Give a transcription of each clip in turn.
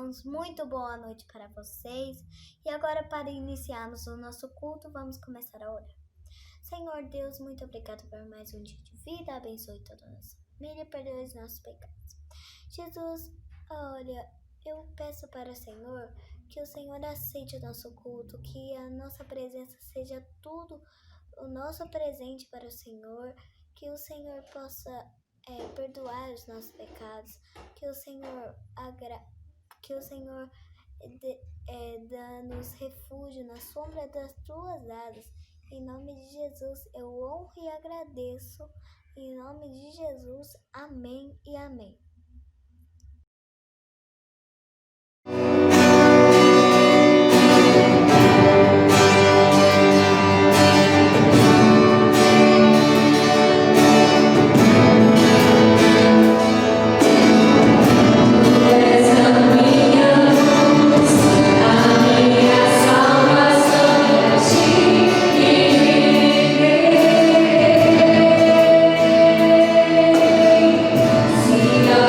irmãos, muito boa noite para vocês. E agora, para iniciarmos o nosso culto, vamos começar a orar. Senhor Deus, muito obrigado por mais um dia de vida. Abençoe toda a nossa família e perdoe os nossos pecados. Jesus, olha, eu peço para o Senhor que o Senhor aceite o nosso culto, que a nossa presença seja tudo o nosso presente para o Senhor, que o Senhor possa perdoar os nossos pecados, que o Senhor dá-nos refúgio na sombra das tuas asas. Em nome de Jesus, eu honro e agradeço. Em nome de Jesus, amém e amém. Senhor.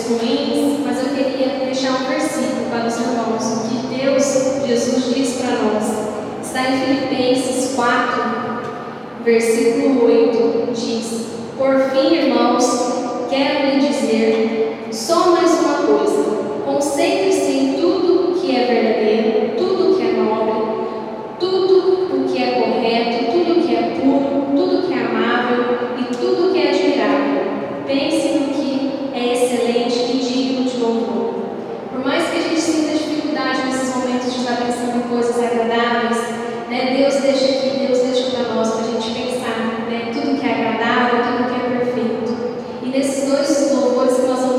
ruins, mas eu queria deixar um versículo para os irmãos, o que Deus, Jesus diz para nós. Está em Filipenses 4, versículo 8, diz: Por fim, irmãos, quero lhe dizer só mais uma coisa: concentre-se em tudo que é verdadeiro, tudo que é nobre, tudo o que é correto, tudo que é puro, tudo que é amável e tudo que é admirável. Pense no que é excelente e digno de louvor. Por mais que a gente sinta dificuldade nesses momentos de estar pensando em coisas agradáveis, né, Deus deixa para nós, para a gente pensar, né, tudo que é agradável, tudo que é perfeito. E nesses dois louvores que nós vamos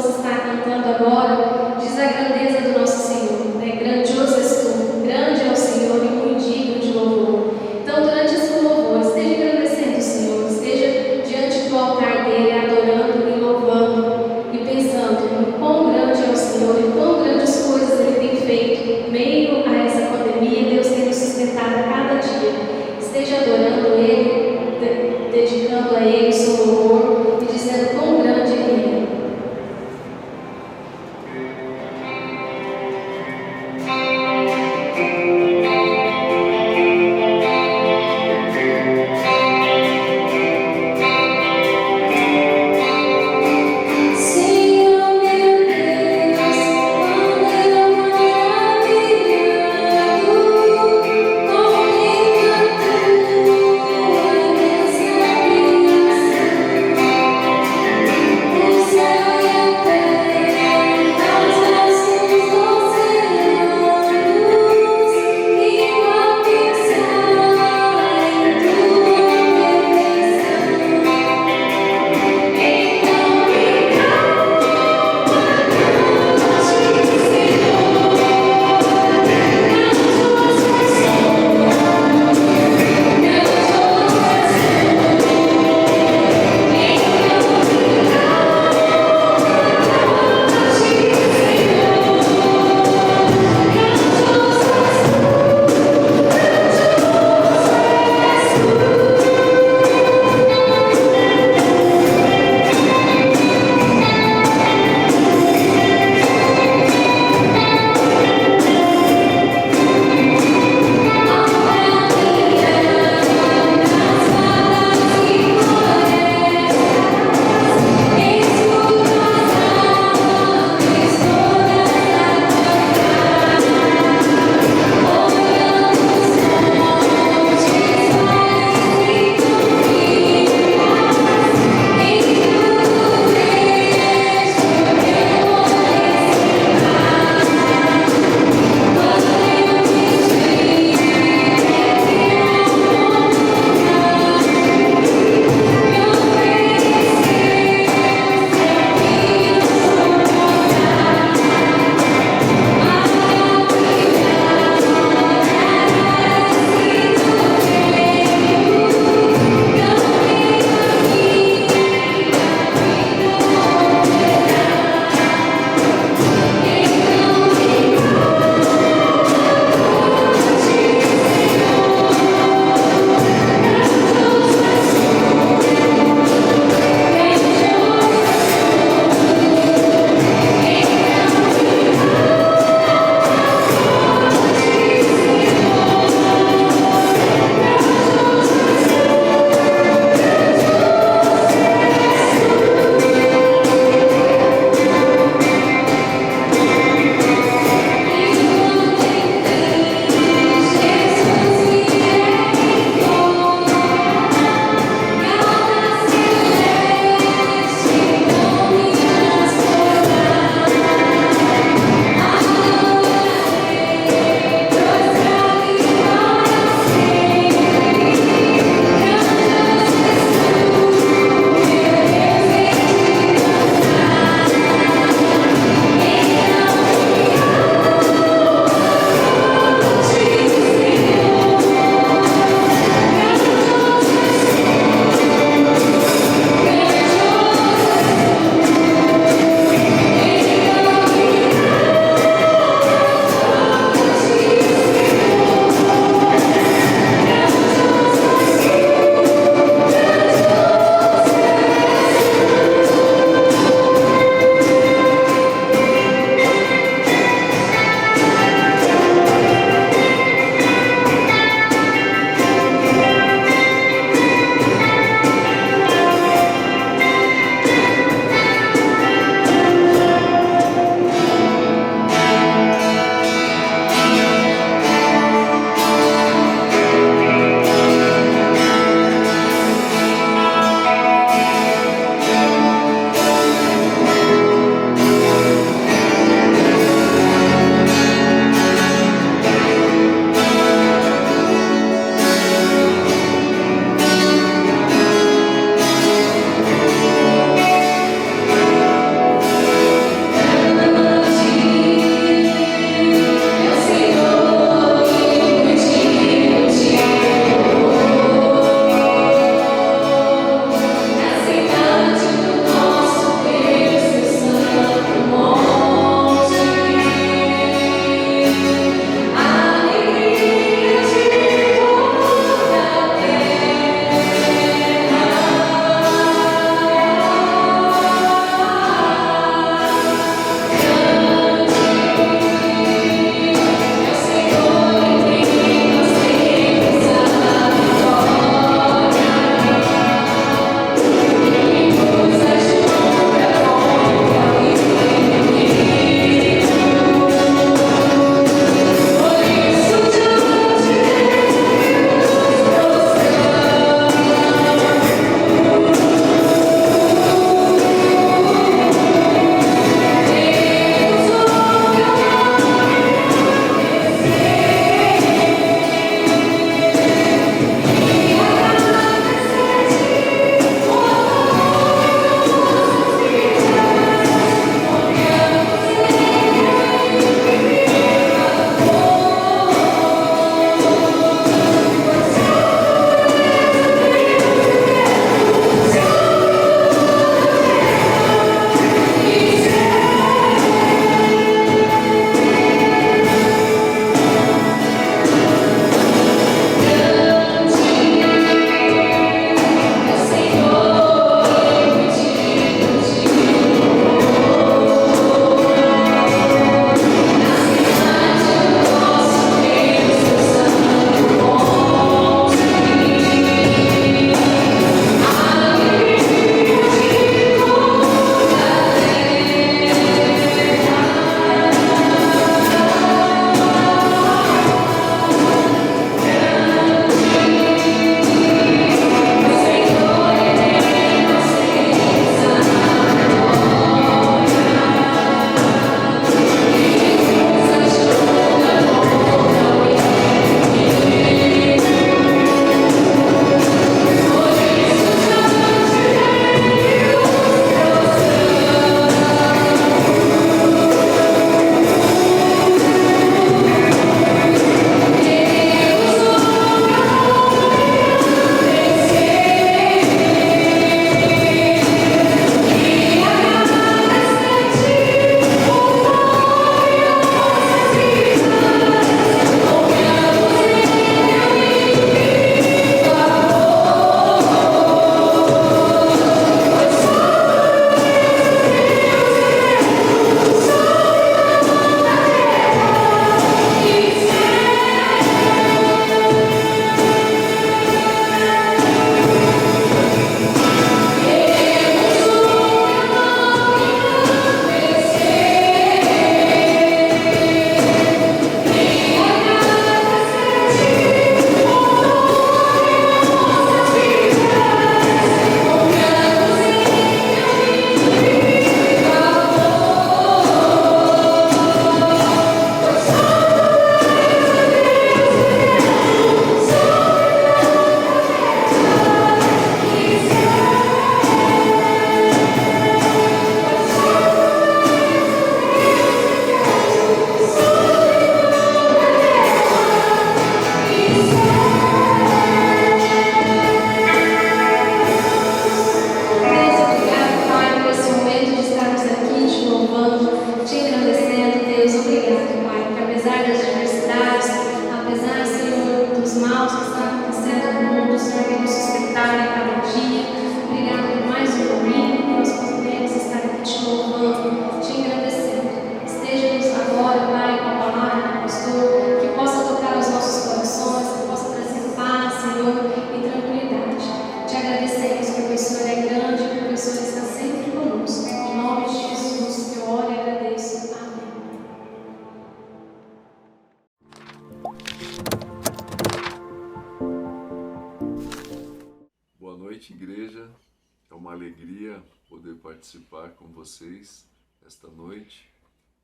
alegria poder participar com vocês esta noite.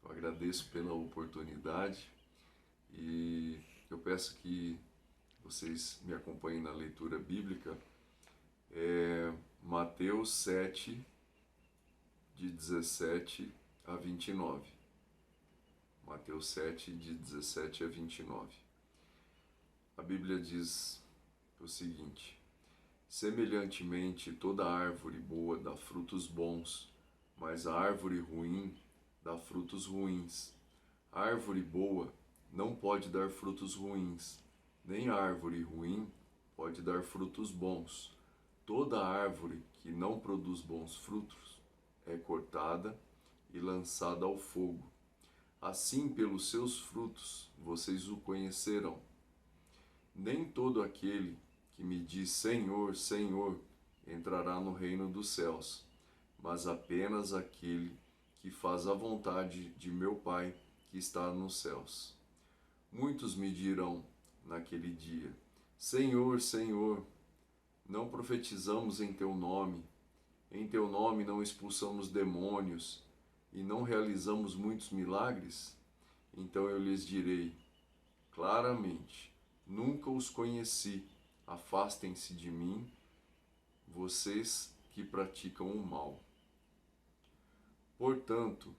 Eu agradeço pela oportunidade e eu peço que vocês me acompanhem na leitura bíblica. Mateus 7, de 17 a 29. Mateus 7, de 17 a 29. A Bíblia diz o seguinte: semelhantemente, toda árvore boa dá frutos bons, mas a árvore ruim dá frutos ruins. A árvore boa não pode dar frutos ruins, nem a árvore ruim pode dar frutos bons. Toda árvore que não produz bons frutos é cortada e lançada ao fogo. Assim, pelos seus frutos, vocês o conhecerão. Nem todo aquele que me diz Senhor, Senhor, entrará no reino dos céus, mas apenas aquele que faz a vontade de meu Pai que está nos céus. Muitos me dirão naquele dia: Senhor, Senhor, não profetizamos em teu nome não expulsamos demônios e não realizamos muitos milagres? Então eu lhes direi claramente: nunca os conheci. Afastem-se de mim, vocês que praticam o mal. Portanto,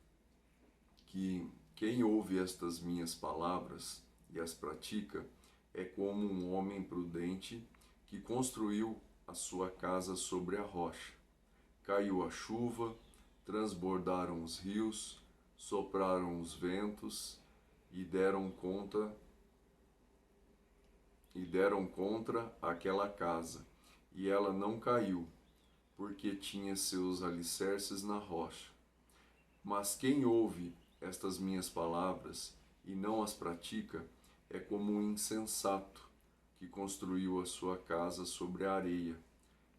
que quem ouve estas minhas palavras e as pratica é como um homem prudente que construiu a sua casa sobre a rocha. Caiu a chuva, transbordaram os rios, sopraram os ventos e deram contra aquela casa, e ela não caiu, porque tinha seus alicerces na rocha. Mas quem ouve estas minhas palavras e não as pratica é como um insensato que construiu a sua casa sobre a areia.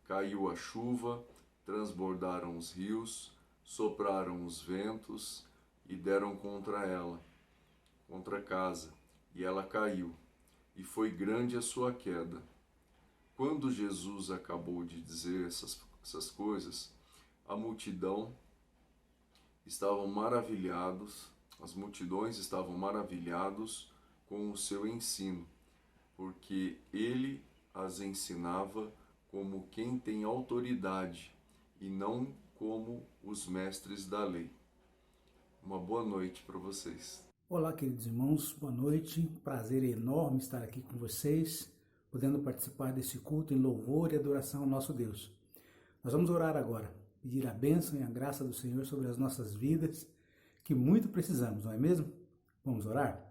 Caiu a chuva, transbordaram os rios, sopraram os ventos e deram contra a casa, e ela caiu, e foi grande a sua queda. Quando Jesus acabou de dizer essas coisas, as multidões estavam maravilhados com o seu ensino, porque ele as ensinava como quem tem autoridade e não como os mestres da lei. Uma boa noite para vocês. Olá, queridos irmãos, boa noite. Prazer enorme estar aqui com vocês, podendo participar desse culto em louvor e adoração ao nosso Deus. Nós vamos orar agora, pedir a bênção e a graça do Senhor sobre as nossas vidas, que muito precisamos, não é mesmo? Vamos orar?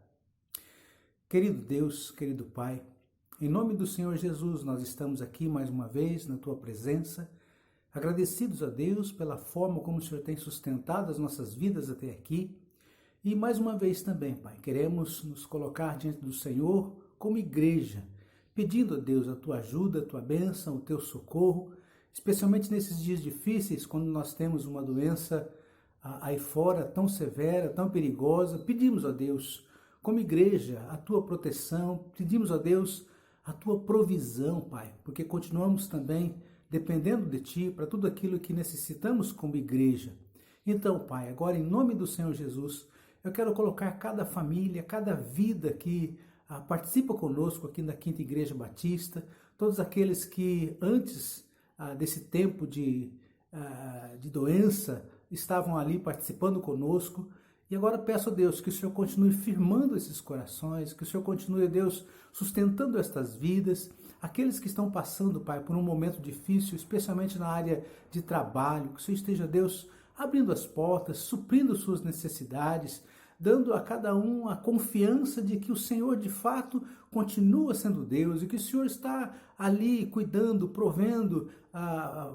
Querido Deus, querido Pai, em nome do Senhor Jesus, nós estamos aqui mais uma vez na Tua presença, agradecidos a Deus pela forma como o Senhor tem sustentado as nossas vidas até aqui. E mais uma vez também, Pai, queremos nos colocar diante do Senhor como igreja, pedindo a Deus a Tua ajuda, a Tua bênção, o Teu socorro, especialmente nesses dias difíceis, quando nós temos uma doença aí fora tão severa, tão perigosa. Pedimos a Deus, como igreja, a Tua proteção, pedimos a Deus a Tua provisão, Pai, porque continuamos também dependendo de Ti para tudo aquilo que necessitamos como igreja. Então, Pai, agora em nome do Senhor Jesus, eu quero colocar cada família, cada vida que participa conosco aqui na Quinta Igreja Batista, todos aqueles que antes desse tempo de doença estavam ali participando conosco. E agora peço a Deus que o Senhor continue firmando esses corações, que o Senhor continue, Deus, sustentando estas vidas, aqueles que estão passando, Pai, por um momento difícil, especialmente na área de trabalho, que o Senhor esteja, Deus, abrindo as portas, suprindo suas necessidades, dando a cada um a confiança de que o Senhor de fato continua sendo Deus e que o Senhor está ali cuidando, provendo,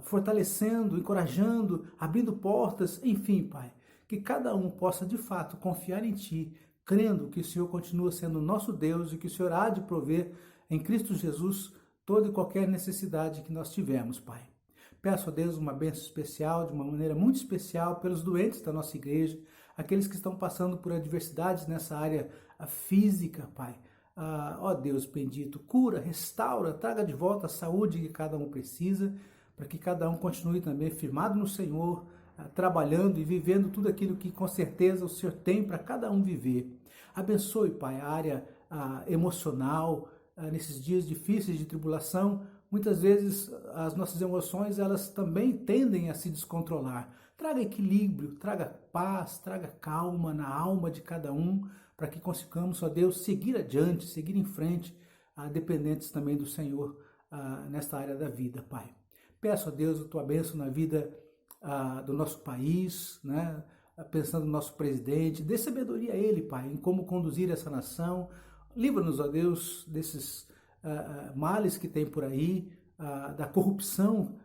fortalecendo, encorajando, abrindo portas, enfim, Pai, que cada um possa de fato confiar em Ti, crendo que o Senhor continua sendo nosso Deus e que o Senhor há de prover em Cristo Jesus toda e qualquer necessidade que nós tivermos, Pai. Peço a Deus uma bênção especial, de uma maneira muito especial, pelos doentes da nossa igreja, aqueles que estão passando por adversidades nessa área física, Pai. Ó Deus bendito, cura, restaura, traga de volta a saúde que cada um precisa, para que cada um continue também firmado no Senhor, trabalhando e vivendo tudo aquilo que com certeza o Senhor tem para cada um viver. Abençoe, Pai, a área emocional, nesses dias difíceis de tribulação. Muitas vezes as nossas emoções, elas também tendem a se descontrolar. Traga equilíbrio, traga paz, traga calma na alma de cada um, para que consigamos, ó Deus, seguir adiante, seguir em frente, dependentes também do Senhor nesta área da vida, Pai. Peço a Deus a tua bênção na vida do nosso país, né? Pensando no nosso presidente, dê sabedoria a ele, Pai, em como conduzir essa nação. Livra-nos, ó Deus, desses males que tem por aí, da corrupção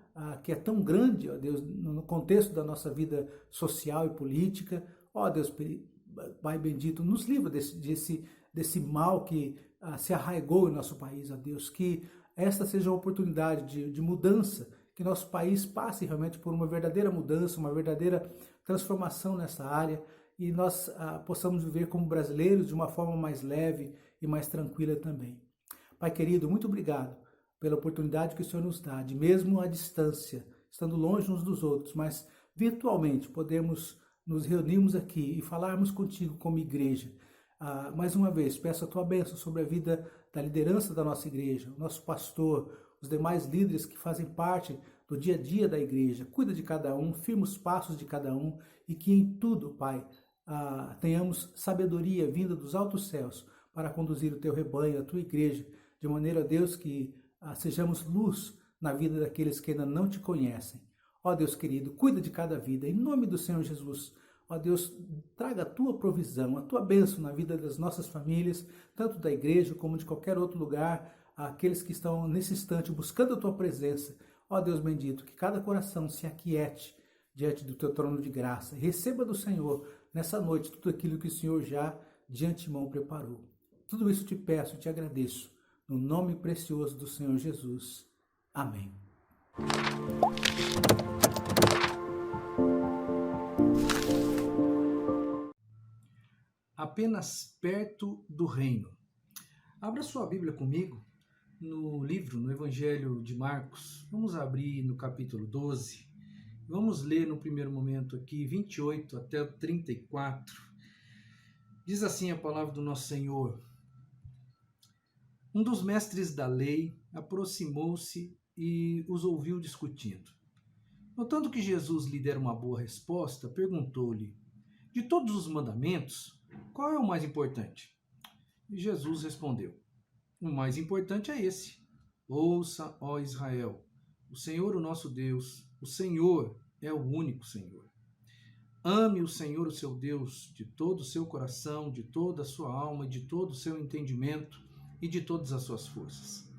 que é tão grande, ó Deus, no contexto da nossa vida social e política. Ó Deus, Pai bendito, nos livra desse mal que se arraigou em nosso país, ó Deus, que esta seja uma oportunidade de mudança, que nosso país passe realmente por uma verdadeira mudança, uma verdadeira transformação nessa área, e nós possamos viver como brasileiros de uma forma mais leve e mais tranquila também. Pai querido, muito obrigado pela oportunidade que o Senhor nos dá, de mesmo à distância, estando longe uns dos outros, mas virtualmente podemos nos reunirmos aqui e falarmos contigo como igreja. Mais uma vez, peço a tua bênção sobre a vida da liderança da nossa igreja, o nosso pastor, os demais líderes que fazem parte do dia a dia da igreja. Cuida de cada um, firma os passos de cada um, e que em tudo, Pai, tenhamos sabedoria vinda dos altos céus para conduzir o teu rebanho, a tua igreja, de maneira, Deus, que sejamos luz na vida daqueles que ainda não te conhecem. Ó Deus querido, cuida de cada vida, em nome do Senhor Jesus. Ó Deus, traga a tua provisão, a tua bênção na vida das nossas famílias, tanto da igreja como de qualquer outro lugar, aqueles que estão nesse instante buscando a tua presença. Ó Deus bendito, que cada coração se aquiete diante do teu trono de graça e receba do Senhor nessa noite tudo aquilo que o Senhor já de antemão preparou. Tudo isso te peço e te agradeço, no nome precioso do Senhor Jesus. Amém. Apenas perto do reino. Abra sua Bíblia comigo no Evangelho de Marcos. Vamos abrir no capítulo 12. Vamos ler no primeiro momento aqui 28 até o 34. Diz assim a palavra do nosso Senhor. Um dos mestres da lei aproximou-se e os ouviu discutindo. Notando que Jesus lhe dera uma boa resposta, perguntou-lhe: de todos os mandamentos, qual é o mais importante? E Jesus respondeu: o mais importante é esse. Ouça, ó Israel, o Senhor, o nosso Deus, o Senhor é o único Senhor. Ame o Senhor, o seu Deus, de todo o seu coração, de toda a sua alma, de todo o seu entendimento e de todas as suas forças.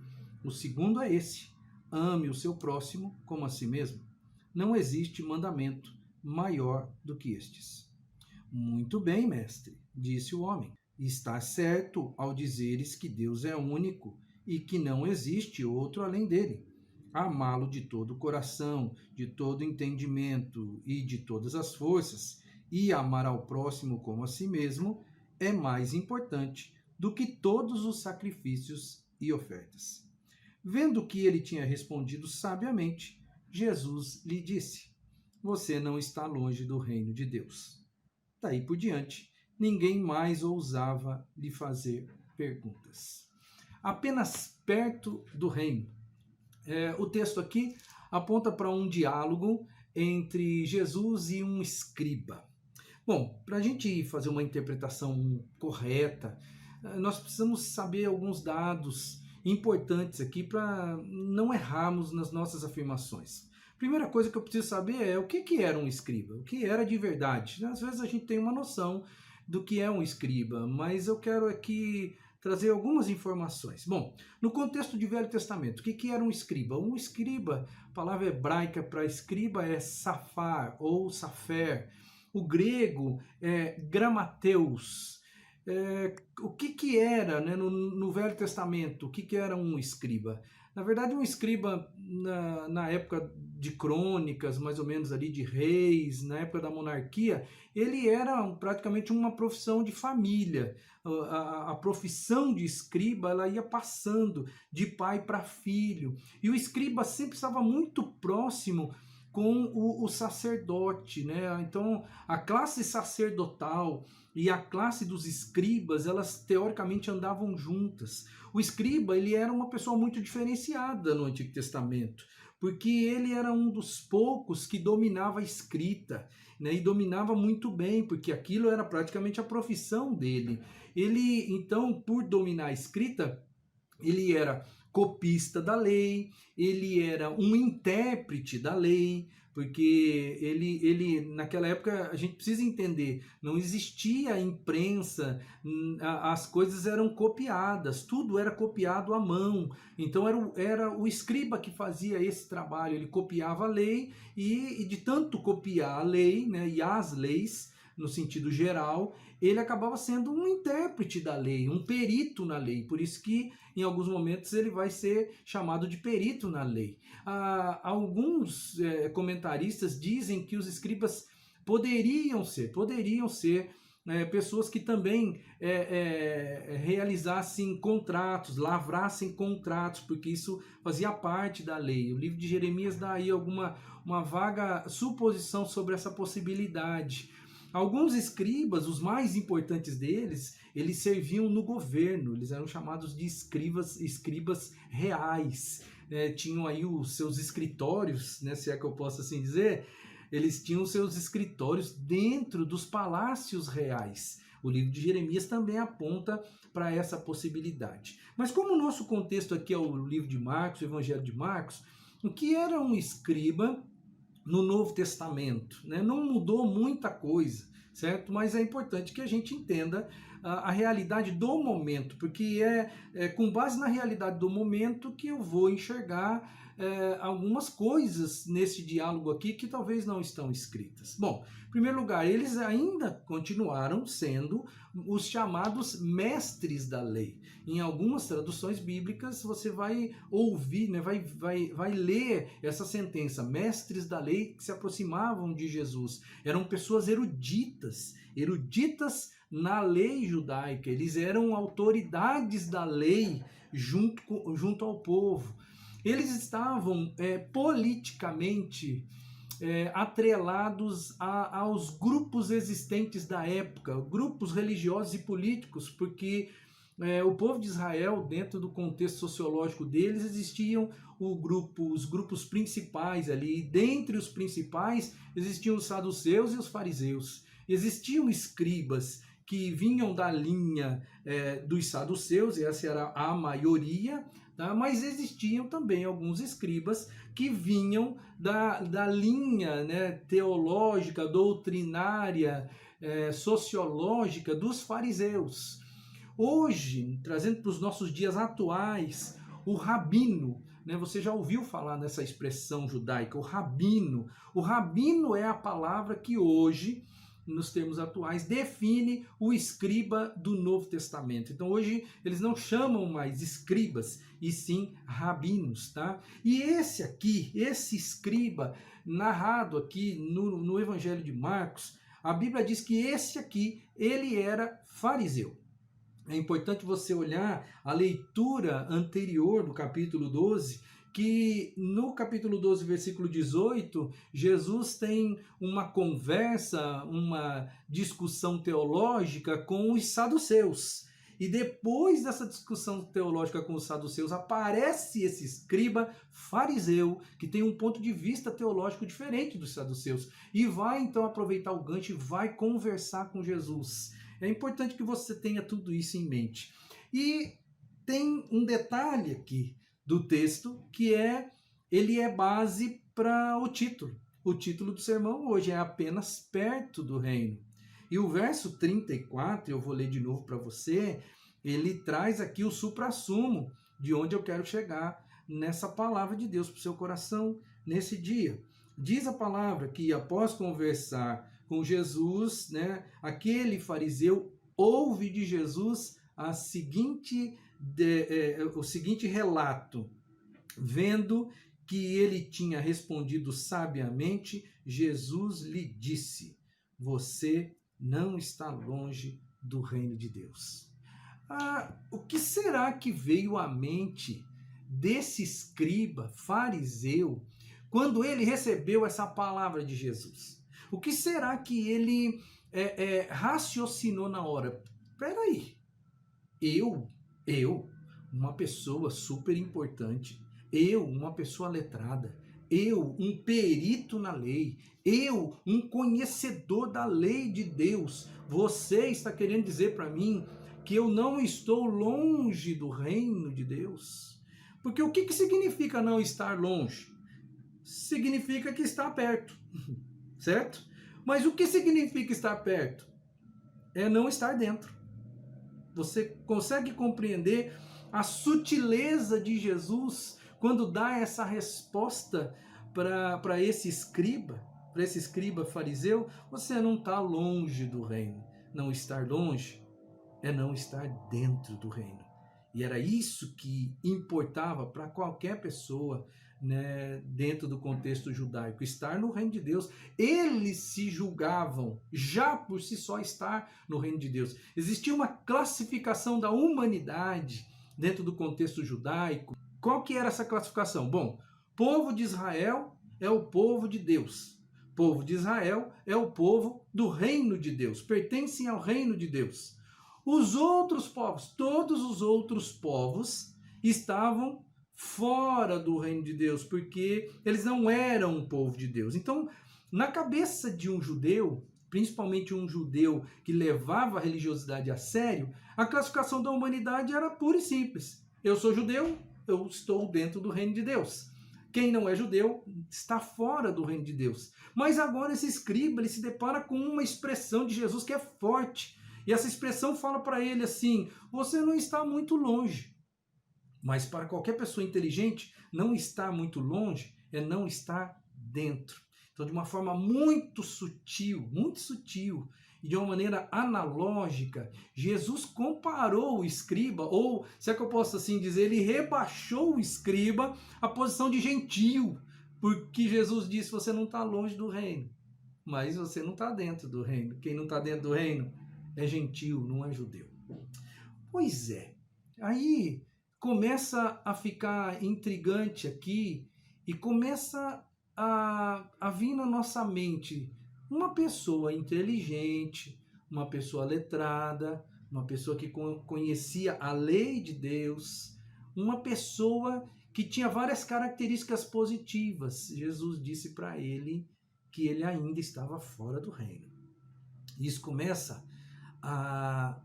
O segundo é esse: ame o seu próximo como a si mesmo. Não existe mandamento maior do que estes. Muito bem, mestre, disse o homem. Estás certo ao dizeres que Deus é único e que não existe outro além dele. Amá-lo de todo o coração, de todo o entendimento e de todas as forças, e amar ao próximo como a si mesmo, é mais importante do que todos os sacrifícios e ofertas. Vendo que ele tinha respondido sabiamente, Jesus lhe disse: você não está longe do reino de Deus. Daí por diante, ninguém mais ousava lhe fazer perguntas. Apenas perto do reino. O texto aqui aponta para um diálogo entre Jesus e um escriba. Bom, para a gente fazer uma interpretação correta, nós precisamos saber alguns dados importantes aqui para não errarmos nas nossas afirmações. Primeira coisa que eu preciso saber é o que era um escriba, o que era de verdade. Às vezes a gente tem uma noção do que é um escriba, mas eu quero aqui trazer algumas informações. Bom, no contexto de Velho Testamento, o que era um escriba? Um escriba, a palavra hebraica para escriba é safar ou safer. O grego é gramateus. O que era, né, no Velho Testamento, o que era um escriba? Na verdade, um escriba na época de crônicas, mais ou menos ali de reis, na época da monarquia, ele era praticamente uma profissão de família. A profissão de escriba, ela ia passando de pai para filho. E o escriba sempre estava muito próximo com o sacerdote, né? Então, a classe sacerdotal e a classe dos escribas, elas teoricamente andavam juntas. O escriba, ele era uma pessoa muito diferenciada no Antigo Testamento, porque ele era um dos poucos que dominava a escrita, né? E dominava muito bem, porque aquilo era praticamente a profissão dele. Ele, então, por dominar a escrita, ele era copista da lei, ele era um intérprete da lei, porque ele naquela época, a gente precisa entender, não existia imprensa, as coisas eram copiadas, tudo era copiado à mão. Então era o escriba que fazia esse trabalho, ele copiava a lei e de tanto copiar a lei, né, e as leis, no sentido geral, ele acabava sendo um intérprete da lei, um perito na lei. Por isso que, em alguns momentos, ele vai ser chamado de perito na lei. Alguns comentaristas dizem que os escribas poderiam ser pessoas que também realizassem contratos, lavrassem contratos, porque isso fazia parte da lei. O livro de Jeremias dá aí uma vaga suposição sobre essa possibilidade. Alguns escribas, os mais importantes deles, eles serviam no governo, eles eram chamados de escribas reais, tinham aí os seus escritórios, né, se é que eu posso assim dizer, eles tinham seus escritórios dentro dos palácios reais. O livro de Jeremias também aponta para essa possibilidade. Mas como o nosso contexto aqui é o livro de Marcos, o Evangelho de Marcos, o que era um escriba no Novo Testamento, né? Não mudou muita coisa, certo? Mas é importante que a gente entenda a realidade do momento, porque é com base na realidade do momento que eu vou enxergar algumas coisas nesse diálogo aqui que talvez não estão escritas. Bom, em primeiro lugar, eles ainda continuaram sendo os chamados mestres da lei. Em algumas traduções bíblicas você vai ouvir, né, vai ler essa sentença, mestres da lei que se aproximavam de Jesus. Eram pessoas eruditas na lei judaica, eles eram autoridades da lei junto ao povo. Eles estavam politicamente atrelados aos grupos existentes da época, grupos religiosos e políticos, porque o povo de Israel, dentro do contexto sociológico deles, existiam os grupos principais ali, e dentre os principais existiam os saduceus e os fariseus. Existiam escribas que vinham da linha dos saduceus, e essa era a maioria, tá? Mas existiam também alguns escribas que vinham da linha, né, teológica, doutrinária, sociológica dos fariseus. Hoje, trazendo para os nossos dias atuais, o rabino, né, você já ouviu falar nessa expressão judaica, o rabino. O rabino é a palavra que hoje, nos termos atuais, define o escriba do Novo Testamento. Então hoje eles não chamam mais escribas, e sim rabinos, tá? E esse escriba, narrado aqui no Evangelho de Marcos, a Bíblia diz que esse aqui, ele era fariseu. É importante você olhar a leitura anterior do capítulo 12, que no capítulo 12, versículo 18, Jesus tem uma conversa, uma discussão teológica com os saduceus. E depois dessa discussão teológica com os saduceus, aparece esse escriba fariseu, que tem um ponto de vista teológico diferente dos saduceus, e vai então aproveitar o gancho e vai conversar com Jesus. É importante que você tenha tudo isso em mente. E tem um detalhe aqui do texto, que ele é base para o título. O título do sermão hoje é apenas perto do reino. E o verso 34, eu vou ler de novo para você, ele traz aqui o suprassumo de onde eu quero chegar nessa palavra de Deus para o seu coração nesse dia. Diz a palavra que após conversar com Jesus, né, aquele fariseu ouve de Jesus o seguinte relato. Vendo que ele tinha respondido sabiamente, Jesus lhe disse: você não está longe do reino de Deus. O que será que veio à mente desse escriba fariseu quando ele recebeu essa palavra de Jesus? O que será que ele raciocinou na hora? Peraí, eu, uma pessoa super importante, eu, uma pessoa letrada, eu, um perito na lei, eu, um conhecedor da lei de Deus, você está querendo dizer para mim que eu não estou longe do reino de Deus? Porque o que significa não estar longe? Significa que está perto, certo? Mas o que significa estar perto? É não estar dentro. Você consegue compreender a sutileza de Jesus quando dá essa resposta para esse escriba fariseu? Você não está longe do reino. Não estar longe é não estar dentro do reino. E era isso que importava para qualquer pessoa, né, dentro do contexto judaico, estar no reino de Deus. Eles se julgavam já por si só estar no reino de Deus. Existia uma classificação da humanidade dentro do contexto judaico. Qual que era essa classificação? Bom, povo de Israel é o povo de Deus. Povo de Israel é o povo do reino de Deus, pertencem ao reino de Deus. Os outros povos, todos os outros povos estavam fora do reino de Deus, porque eles não eram um povo de Deus. Então, na cabeça de um judeu, principalmente um judeu que levava a religiosidade a sério, a classificação da humanidade era pura e simples. Eu sou judeu, eu estou dentro do reino de Deus. Quem não é judeu está fora do reino de Deus. Mas agora esse escriba, ele se depara com uma expressão de Jesus que é forte. E essa expressão fala para ele assim: você não está muito longe. Mas para qualquer pessoa inteligente, não estar muito longe é não estar dentro. Então, de uma forma muito sutil, e de uma maneira analógica, Jesus comparou o escriba, ou, se é que eu posso assim dizer, ele rebaixou o escriba à posição de gentil, porque Jesus disse: você não está longe do reino, mas você não está dentro do reino. Quem não está dentro do reino é gentil, não é judeu. Pois é, aí começa a ficar intrigante aqui e começa a vir na nossa mente uma pessoa inteligente, uma pessoa letrada, uma pessoa que conhecia a lei de Deus, uma pessoa que tinha várias características positivas. Jesus disse para ele que ele ainda estava fora do reino. Isso começa a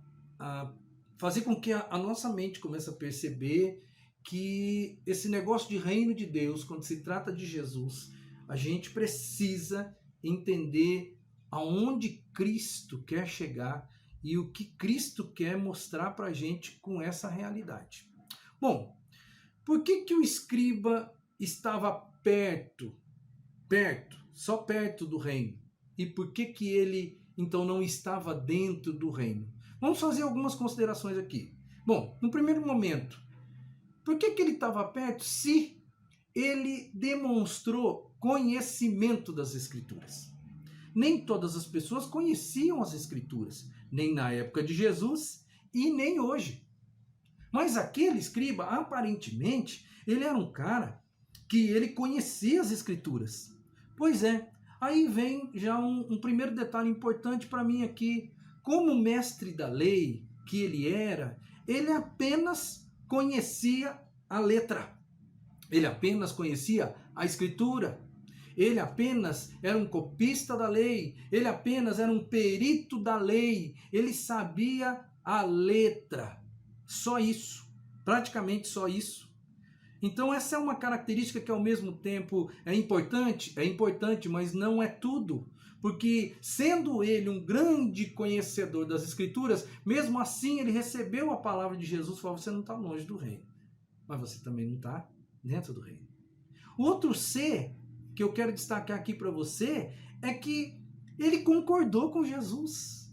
fazer com que a nossa mente comece a perceber que esse negócio de reino de Deus, quando se trata de Jesus, a gente precisa entender aonde Cristo quer chegar e o que Cristo quer mostrar para a gente com essa realidade. Bom, por que o escriba estava perto, só perto do reino? E por que ele então não estava dentro do reino? Vamos fazer algumas considerações aqui. Bom, no primeiro momento, por que ele estava perto se ele demonstrou conhecimento das Escrituras? Nem todas as pessoas conheciam as Escrituras, nem na época de Jesus e nem hoje. Mas aquele escriba, aparentemente, ele era um cara que ele conhecia as Escrituras. Pois é, aí vem já um primeiro detalhe importante para mim aqui. Como mestre da lei que ele era, ele apenas conhecia a letra. Ele apenas conhecia a Escritura. Ele apenas era um copista da lei. Ele apenas era um perito da lei. Ele sabia a letra. Só isso. Praticamente só isso. Então essa é uma característica que ao mesmo tempo é importante, mas não é tudo. Porque sendo ele um grande conhecedor das Escrituras, mesmo assim ele recebeu a palavra de Jesus e falou: você não está longe do reino, mas você também não está dentro do reino. O outro C que eu quero destacar aqui para você é que ele concordou com Jesus.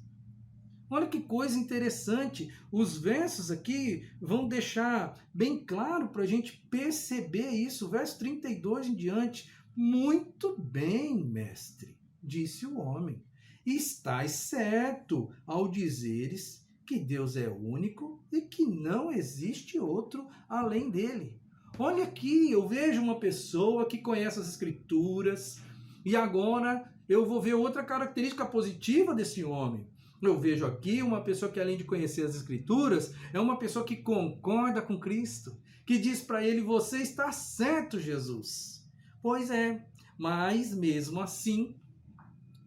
Olha que coisa interessante. Os versos aqui vão deixar bem claro para a gente perceber isso. Verso 32 em diante. Muito bem, mestre, disse o homem. Estás certo ao dizeres que Deus é único e que não existe outro além dele. Olha aqui, eu vejo uma pessoa que conhece as Escrituras e agora eu vou ver outra característica positiva desse homem. Eu vejo aqui uma pessoa que, além de conhecer as Escrituras, é uma pessoa que concorda com Cristo, que diz para ele: você está certo, Jesus. Pois é, mas mesmo assim,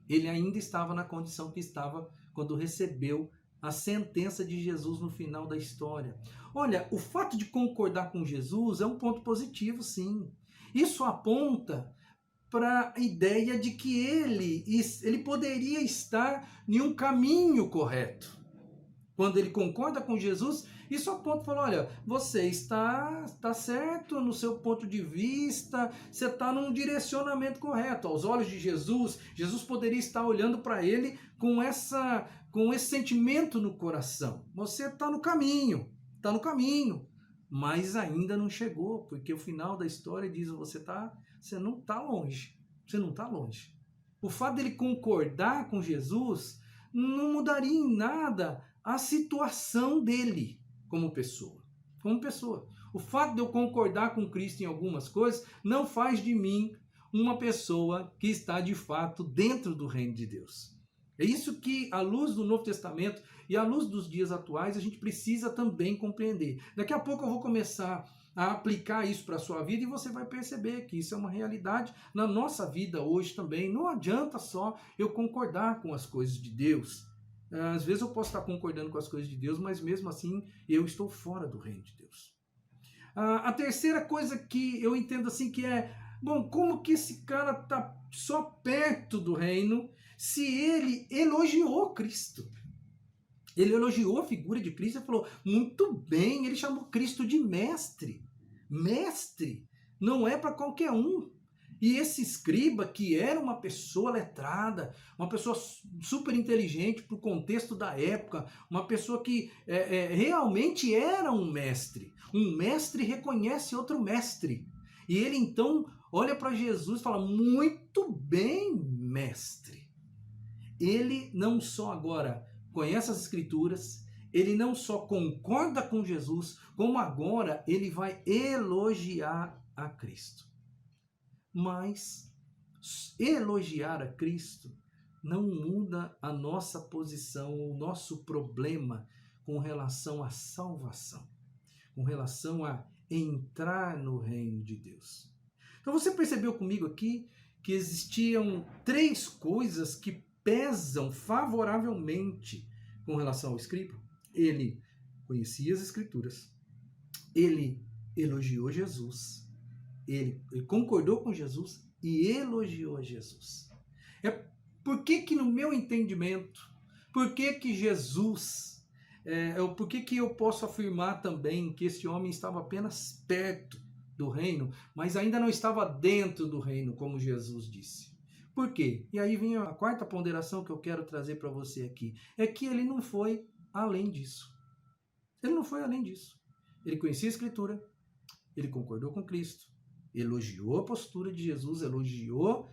ele ainda estava na condição que estava quando recebeu a sentença de Jesus no final da história. Olha, o fato de concordar com Jesus é um ponto positivo, sim. Isso aponta para a ideia de que ele poderia estar em um caminho correto. Quando ele concorda com Jesus, isso aponta e fala: olha, você está certo no seu ponto de vista, você está num direcionamento correto. Aos olhos de Jesus, Jesus poderia estar olhando para ele com esse sentimento no coração. Você está no caminho, mas ainda não chegou, porque o final da história diz: você não está longe, você não está longe. O fato dele concordar com Jesus não mudaria em nada a situação dele como pessoa. O fato de eu concordar com Cristo em algumas coisas não faz de mim uma pessoa que está de fato dentro do reino de Deus. É isso que, à luz do Novo Testamento e à luz dos dias atuais, a gente precisa também compreender. Daqui a pouco eu vou começar a aplicar isso para a sua vida e você vai perceber que isso é uma realidade na nossa vida hoje também. Não adianta só eu concordar com as coisas de Deus. Às vezes eu posso estar concordando com as coisas de Deus, mas mesmo assim eu estou fora do reino de Deus. A terceira coisa que eu entendo assim que é, bom, como que esse cara está só perto do reino se ele elogiou Cristo? Ele elogiou a figura de Cristo e falou: muito bem, ele chamou Cristo de mestre. Mestre não é para qualquer um. E esse escriba, que era uma pessoa letrada, uma pessoa super inteligente para o contexto da época, uma pessoa que realmente era um mestre. Um mestre reconhece outro mestre. E ele então olha para Jesus e fala: muito bem, mestre. Ele não só agora conhece as Escrituras, ele não só concorda com Jesus, como agora ele vai elogiar a Cristo. Mas elogiar a Cristo não muda a nossa posição, o nosso problema com relação à salvação, com relação a entrar no reino de Deus. Então você percebeu comigo aqui que existiam 3 coisas que pesam favoravelmente com relação ao escriba. Ele conhecia as Escrituras, ele elogiou Jesus, ele concordou com Jesus e elogiou Jesus. Por que no meu entendimento, por que Jesus, por que eu posso afirmar também que esse homem estava apenas perto do reino, mas ainda não estava dentro do reino, como Jesus disse? Por quê? E aí vem a quarta ponderação que eu quero trazer para você aqui. É que ele não foi além disso. Ele não foi além disso. Ele conhecia a Escritura, ele concordou com Cristo, elogiou a postura de Jesus, elogiou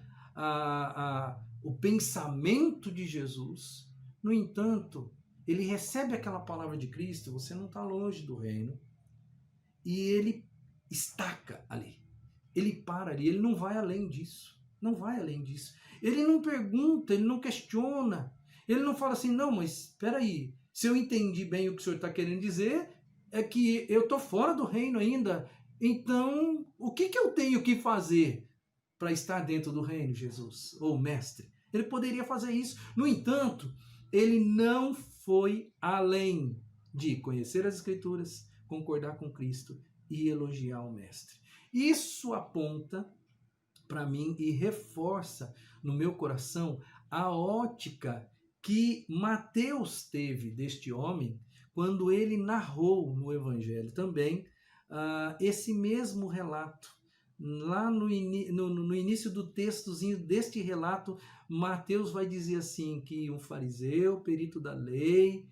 o pensamento de Jesus. No entanto, ele recebe aquela palavra de Cristo: você não está longe do reino. E ele estaca ali. Ele para ali, ele não vai além disso. Não vai além disso. Ele não pergunta, ele não questiona. Ele não fala assim: não, mas espera aí, se eu entendi bem o que o senhor está querendo dizer, é que eu estou fora do reino ainda. Então, o que eu tenho que fazer para estar dentro do reino, Jesus? Ou mestre? Ele poderia fazer isso. No entanto, ele não foi além de conhecer as Escrituras, concordar com Cristo e elogiar o mestre. Isso aponta para mim e reforça no meu coração a ótica que Mateus teve deste homem quando ele narrou no Evangelho também esse mesmo relato lá no início do textozinho deste relato, Mateus vai dizer assim, que um fariseu, perito da lei,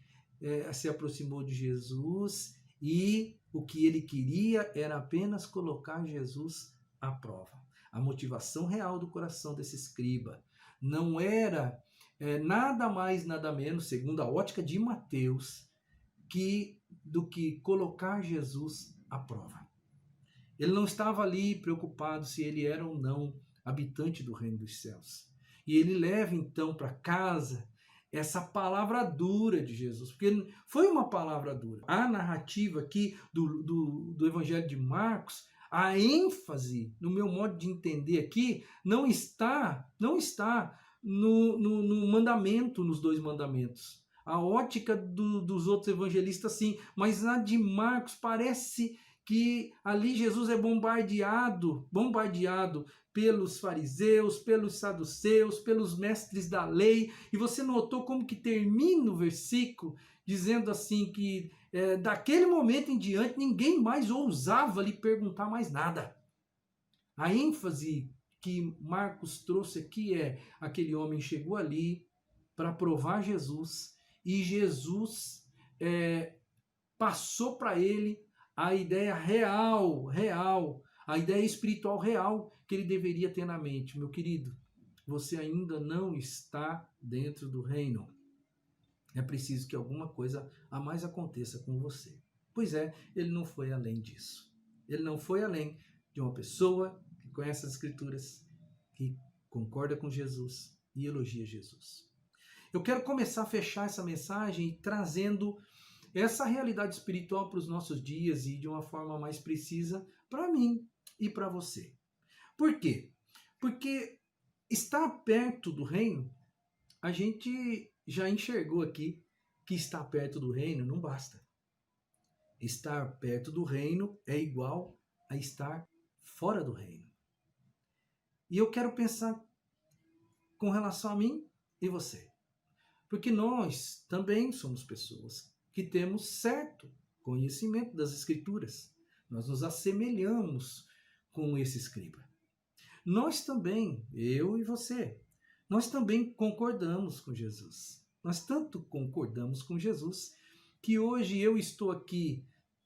se aproximou de Jesus e o que ele queria era apenas colocar Jesus à prova. A motivação real do coração desse escriba não era nada mais, nada menos, segundo a ótica de Mateus, do que colocar Jesus à prova. Ele não estava ali preocupado se ele era ou não habitante do reino dos céus. E ele leva então para casa essa palavra dura de Jesus, porque foi uma palavra dura. A narrativa aqui do Evangelho de Marcos, a ênfase, no meu modo de entender aqui, não está no mandamento, nos 2 mandamentos. A ótica dos outros evangelistas, sim, mas na de Marcos parece que ali Jesus é bombardeado pelos fariseus, pelos saduceus, pelos mestres da lei. E você notou como que termina o versículo dizendo assim que daquele momento em diante ninguém mais ousava lhe perguntar mais nada. A ênfase que Marcos trouxe aqui é: aquele homem chegou ali para provar Jesus e Jesus passou para ele a ideia real, a ideia espiritual real que ele deveria ter na mente. Meu querido, você ainda não está dentro do reino. É preciso que alguma coisa a mais aconteça com você. Pois é, ele não foi além disso. Ele não foi além de uma pessoa que conhece as Escrituras, que concorda com Jesus e elogia Jesus. Eu quero começar a fechar essa mensagem trazendo essa realidade espiritual para os nossos dias e de uma forma mais precisa para mim e para você. Por quê? Porque estar perto do reino, a gente já enxergou aqui que estar perto do reino não basta. Estar perto do reino é igual a estar fora do reino. E eu quero pensar com relação a mim e você. Porque nós também somos pessoas que temos certo conhecimento das Escrituras. Nós nos assemelhamos com esse escriba. Nós também, eu e você, nós também concordamos com Jesus. Nós tanto concordamos com Jesus que hoje eu estou aqui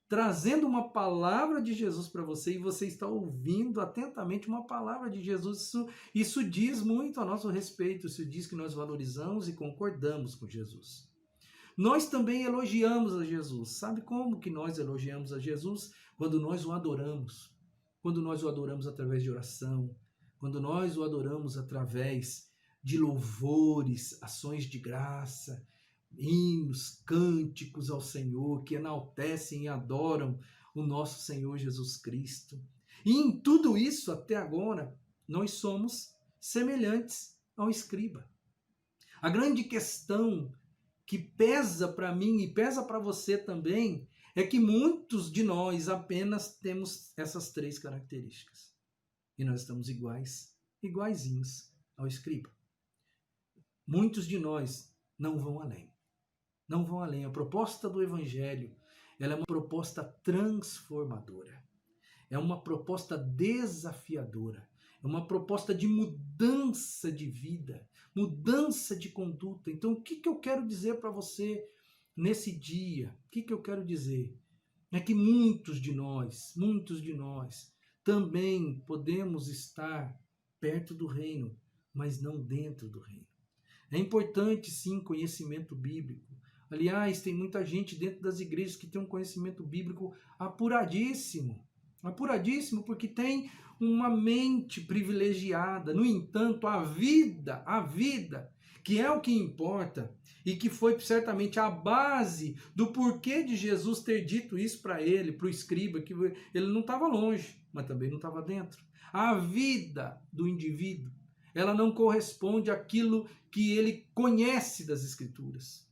trazendo uma palavra de Jesus para você e você está ouvindo atentamente uma palavra de Jesus. Isso diz muito a nosso respeito, isso diz que nós valorizamos e concordamos com Jesus. Nós também elogiamos a Jesus. Sabe como que nós elogiamos a Jesus? Quando nós o adoramos. Quando nós o adoramos através de oração. Quando nós o adoramos através de louvores, ações de graça, hinos, cânticos ao Senhor, que enaltecem e adoram o nosso Senhor Jesus Cristo. E em tudo isso, até agora, nós somos semelhantes ao escriba. A grande questão que pesa para mim e pesa para você também é que muitos de nós apenas temos essas 3 características. E nós estamos iguaizinhos ao escriba. Muitos de nós não vão além. Não vão além. A proposta do Evangelho, ela é uma proposta transformadora. É uma proposta desafiadora. É uma proposta de mudança de vida, mudança de conduta. Então, o que eu quero dizer para você nesse dia? O que eu quero dizer? É que muitos de nós também podemos estar perto do reino, mas não dentro do reino. É importante, sim, conhecimento bíblico. Aliás, tem muita gente dentro das igrejas que tem um conhecimento bíblico apuradíssimo. Apuradíssimo porque tem uma mente privilegiada. No entanto, a vida, que é o que importa e que foi certamente a base do porquê de Jesus ter dito isso para ele, para o escriba, que ele não estava longe, mas também não estava dentro. A vida do indivíduo, ela não corresponde àquilo que ele conhece das Escrituras.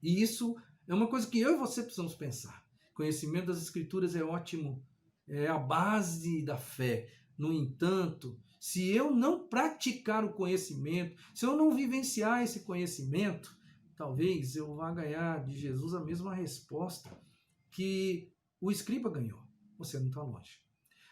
E isso é uma coisa que eu e você precisamos pensar. Conhecimento das Escrituras é ótimo, é a base da fé. No entanto, se eu não praticar o conhecimento, se eu não vivenciar esse conhecimento, talvez eu vá ganhar de Jesus a mesma resposta que o escriba ganhou. Você não está longe.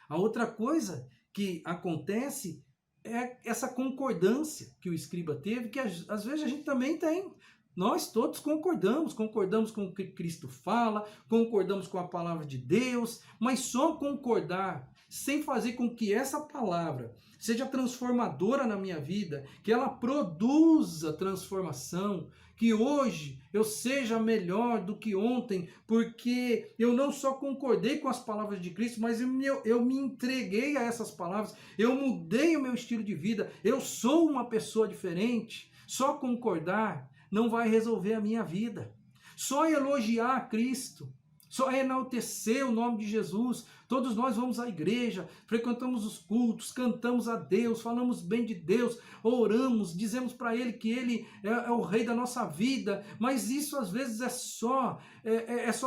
A outra coisa que acontece é essa concordância que o escriba teve, que às vezes a gente também tem. Nós todos concordamos com o que Cristo fala, concordamos com a palavra de Deus, mas só concordar sem fazer com que essa palavra seja transformadora na minha vida, que ela produza transformação, que hoje eu seja melhor do que ontem, porque eu não só concordei com as palavras de Cristo, mas eu me entreguei a essas palavras, eu mudei o meu estilo de vida, eu sou uma pessoa diferente. Só concordar não vai resolver a minha vida. Só elogiar a Cristo, só enaltecer o nome de Jesus. Todos nós vamos à igreja, frequentamos os cultos, cantamos a Deus, falamos bem de Deus, oramos, dizemos para Ele que Ele é o rei da nossa vida, mas isso às vezes é só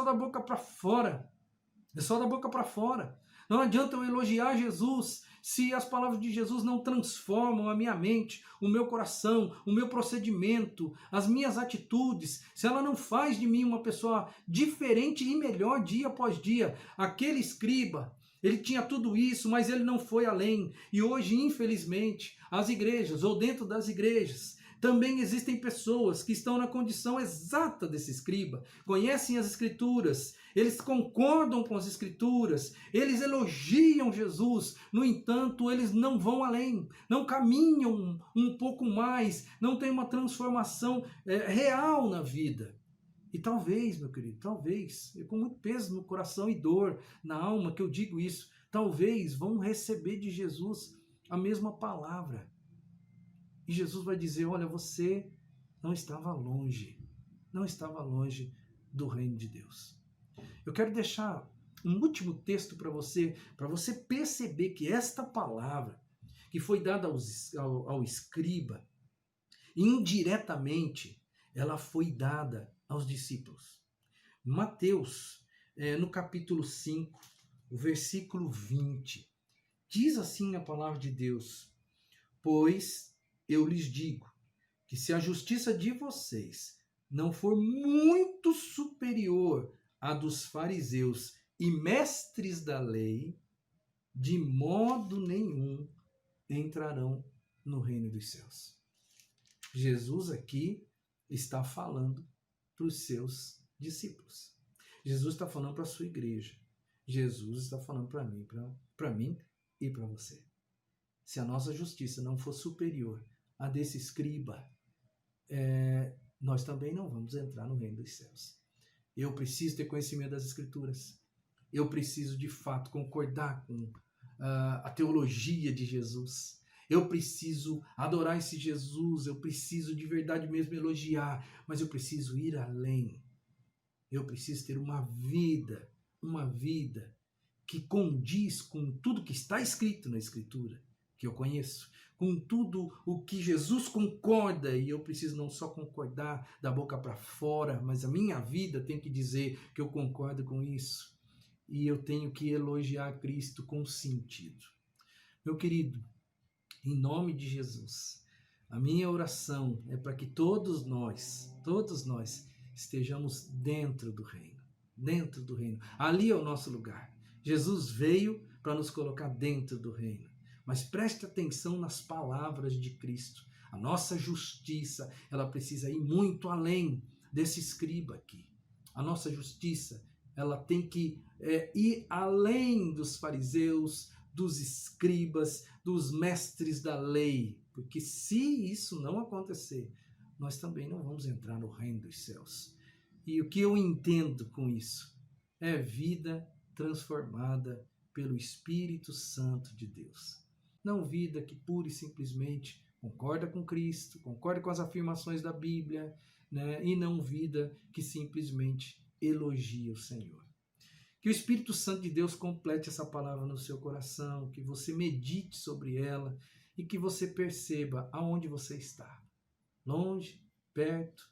da boca para fora. É só da boca para fora. Não adianta eu elogiar Jesus se as palavras de Jesus não transformam a minha mente, o meu coração, o meu procedimento, as minhas atitudes, se ela não faz de mim uma pessoa diferente e melhor dia após dia. Aquele escriba, ele tinha tudo isso, mas ele não foi além. E hoje, infelizmente, as igrejas, ou dentro das igrejas, também existem pessoas que estão na condição exata desse escriba, conhecem as escrituras, eles concordam com as escrituras, eles elogiam Jesus, no entanto, eles não vão além, não caminham um pouco mais, não tem uma transformação real na vida. E talvez, meu querido, talvez, com muito peso no coração e dor na alma que eu digo isso, talvez vão receber de Jesus a mesma palavra. E Jesus vai dizer, olha, você não estava longe do reino de Deus. Eu quero deixar um último texto para você perceber que esta palavra que foi dada ao escriba, indiretamente, ela foi dada aos discípulos. Mateus, no capítulo 5, o versículo 20, diz assim a palavra de Deus, pois eu lhes digo que se a justiça de vocês não for muito superior à dos fariseus e mestres da lei, de modo nenhum entrarão no reino dos céus. Jesus aqui está falando para os seus discípulos. Jesus está falando para a sua igreja. Jesus está falando para mim e para você. Se a nossa justiça não for superior a desse escriba, nós também não vamos entrar no reino dos céus. Eu preciso ter conhecimento das escrituras. Eu preciso de fato concordar com a teologia de Jesus. Eu preciso adorar esse Jesus. Eu preciso de verdade mesmo elogiar, mas eu preciso ir além. Eu preciso ter uma vida que condiz com tudo que está escrito na escritura, que eu conheço, com tudo o que Jesus concorda, e eu preciso não só concordar da boca para fora, mas a minha vida tem que dizer que eu concordo com isso, e eu tenho que elogiar Cristo com sentido. Meu querido, em nome de Jesus, a minha oração é para que todos nós estejamos dentro do reino. Ali é o nosso lugar. Jesus veio para nos colocar dentro do reino. Mas preste atenção nas palavras de Cristo. A nossa justiça, ela precisa ir muito além desse escriba aqui. A nossa justiça, ela tem que ir além dos fariseus, dos escribas, dos mestres da lei. Porque se isso não acontecer, nós também não vamos entrar no reino dos céus. E o que eu entendo com isso é vida transformada pelo Espírito Santo de Deus. Não vida que pura e simplesmente concorda com Cristo, concorda com as afirmações da Bíblia, né? E não vida que simplesmente elogia o Senhor. Que o Espírito Santo de Deus complete essa palavra no seu coração, que você medite sobre ela e que você perceba aonde você está, longe, perto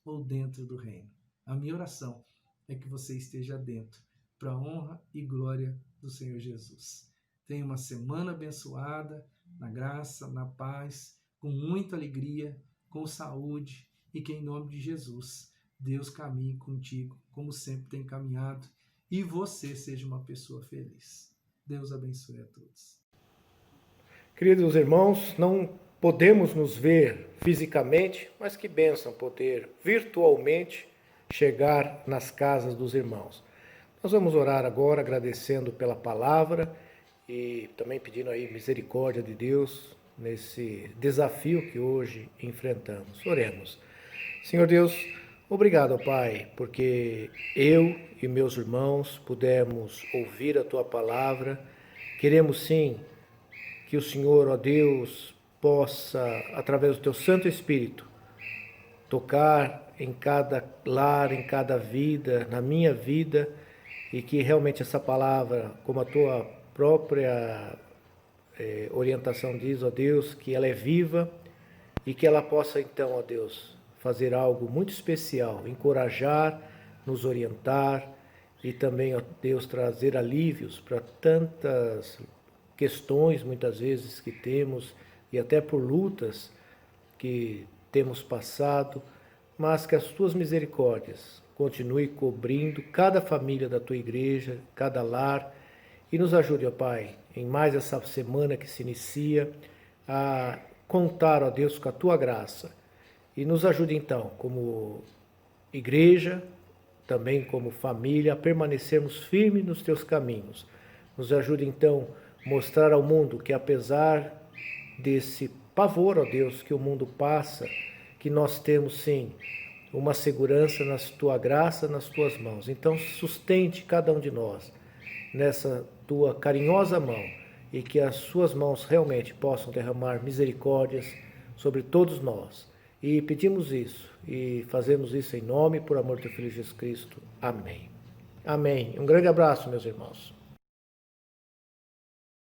ou dentro do reino. A minha oração é que você esteja dentro, para a honra e glória do Senhor Jesus. Tenha uma semana abençoada, na graça, na paz, com muita alegria, com saúde, e que em nome de Jesus, Deus caminhe contigo, como sempre tem caminhado, e você seja uma pessoa feliz. Deus abençoe a todos. Queridos irmãos, não podemos nos ver fisicamente, mas que bênção poder virtualmente chegar nas casas dos irmãos. Nós vamos orar agora agradecendo pela palavra e também pedindo aí misericórdia de Deus nesse desafio que hoje enfrentamos. Oremos. Senhor Deus, obrigado, Pai, porque eu e meus irmãos pudemos ouvir a Tua palavra. Queremos sim que o Senhor, ó Deus, possa, através do Teu Santo Espírito, tocar em cada lar, em cada vida, na minha vida, e que realmente essa palavra, como a Tua própria orientação diz, ó Deus, que ela é viva e que ela possa então, ó Deus, fazer algo muito especial, encorajar, nos orientar e também, ó Deus, trazer alívios para tantas questões, muitas vezes, que temos e até por lutas que temos passado, mas que as Tuas misericórdias continue cobrindo cada família da Tua igreja, cada lar, e nos ajude, ó Pai, em mais essa semana que se inicia, a contar, ó Deus, com a Tua graça. E nos ajude então, como igreja, também como família, a permanecermos firmes nos Teus caminhos. Nos ajude então a mostrar ao mundo que apesar desse pavor, ó Deus, que o mundo passa, que nós temos sim uma segurança na Tua graça, nas Tuas mãos. Então sustente cada um de nós nessa Tua carinhosa mão e que as Suas mãos realmente possam derramar misericórdias sobre todos nós. E pedimos isso e fazemos isso em nome e por amor do Teu Filho Jesus Cristo. Amém. Amém. Um grande abraço, meus irmãos.